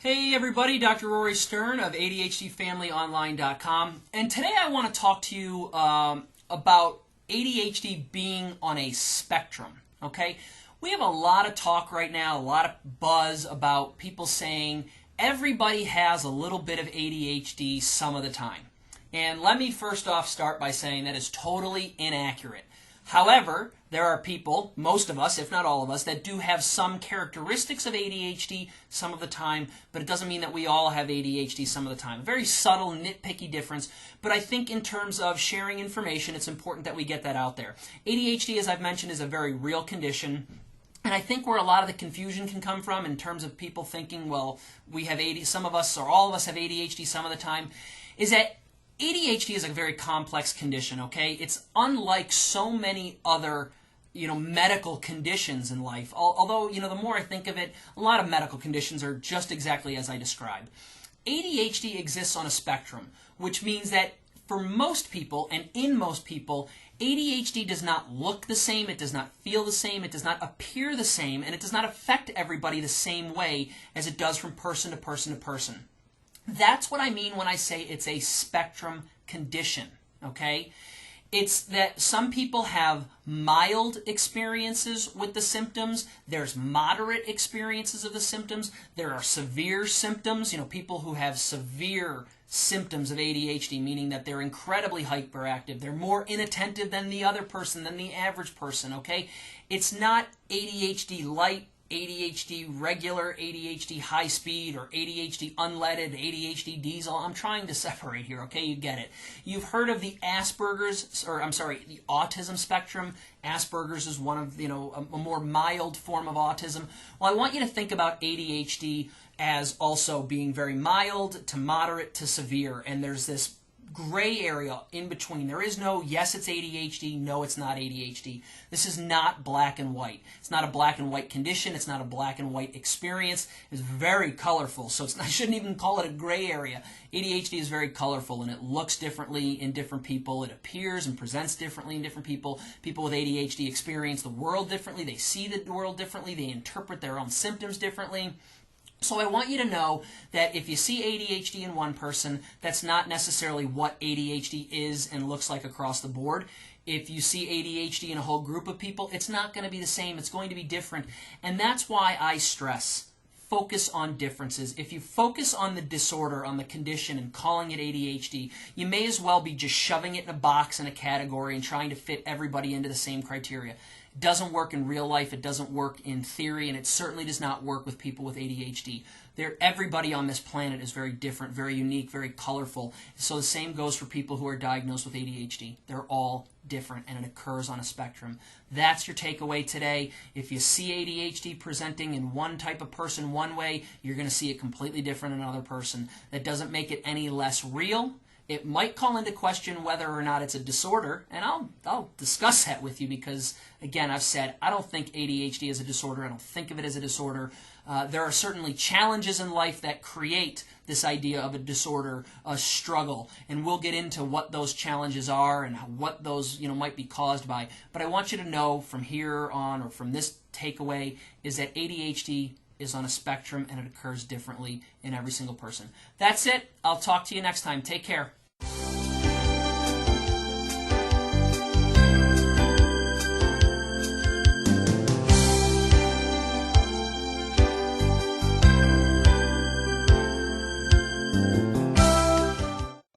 Hey everybody, Dr. Rory Stern of ADHDFamilyOnline.com, and today I want to talk to you about ADHD being on a spectrum, okay? We have a lot of talk right now, a lot of buzz about people saying everybody has a little bit of ADHD some of the time. And let me first off start by saying that is totally inaccurate. However, there are people, most of us, if not all of us, that do have some characteristics of ADHD some of the time, but it doesn't mean that we all have ADHD some of the time. A very subtle, nitpicky difference, but I think in terms of sharing information, it's important that we get that out there. ADHD, as I've mentioned, is a very real condition. And I think where a lot of the confusion can come from in terms of people thinking, well, we have some of us or all of us have ADHD some of the time, is that ADHD is a very complex condition, okay? It's unlike so many other, medical conditions in life. Although, the more I think of it, a lot of medical conditions are just exactly as I described. ADHD exists on a spectrum, which means that for most people, and in most people, ADHD does not look the same, it does not feel the same, it does not appear the same, and it does not affect everybody the same way as it does from person to person to person. That's what I mean when I say it's a spectrum condition, okay? It's that some people have mild experiences with the symptoms, there's moderate experiences of the symptoms, there are severe symptoms, people who have severe symptoms of ADHD, meaning that they're incredibly hyperactive, they're more inattentive than the other person, than the average person, okay? It's not ADHD light, ADHD regular, ADHD high speed, or ADHD unleaded, ADHD diesel. I'm trying to separate here, okay? You get it. You've heard of the the autism spectrum. Asperger's is one of, a more mild form of autism. Well, I want you to think about ADHD as also being very mild to moderate to severe, and there's this gray area in between. There is no, yes, it's ADHD, no, it's not ADHD. This is not black and white. It's not a black and white condition. It's not a black and white experience. It's very colorful, so I shouldn't even call it a gray area. ADHD is very colorful, and it looks differently in different people. It appears and presents differently in different people. People with ADHD experience the world differently. They see the world differently. They interpret their own symptoms differently. So I want you to know that if you see ADHD in one person, that's not necessarily what ADHD is and looks like across the board. If you see ADHD in a whole group of people, it's not going to be the same. It's going to be different. And that's why I stress focus on differences. If you focus on the disorder, on the condition, and calling it ADHD, you may as well be just shoving it in a box in a category and trying to fit everybody into the same criteria. It doesn't work in real life, it doesn't work in theory, and it certainly does not work with people with ADHD. Everybody on this planet is very different, very unique, very colorful. So the same goes for people who are diagnosed with ADHD. They're all different, and it occurs on a spectrum. That's your takeaway today. If you see ADHD presenting in one type of person one way, you're going to see it completely different in another person. That doesn't make it any less real. It might call into question whether or not it's a disorder, and I'll discuss that with you because, again, I've said I don't think ADHD is a disorder. I don't think of it as a disorder. There are certainly challenges in life that create this idea of a disorder, a struggle, and we'll get into what those challenges are and what those might be caused by. But I want you to know from here on, or from this takeaway, is that ADHD is on a spectrum and it occurs differently in every single person. That's it. I'll talk to you next time. Take care.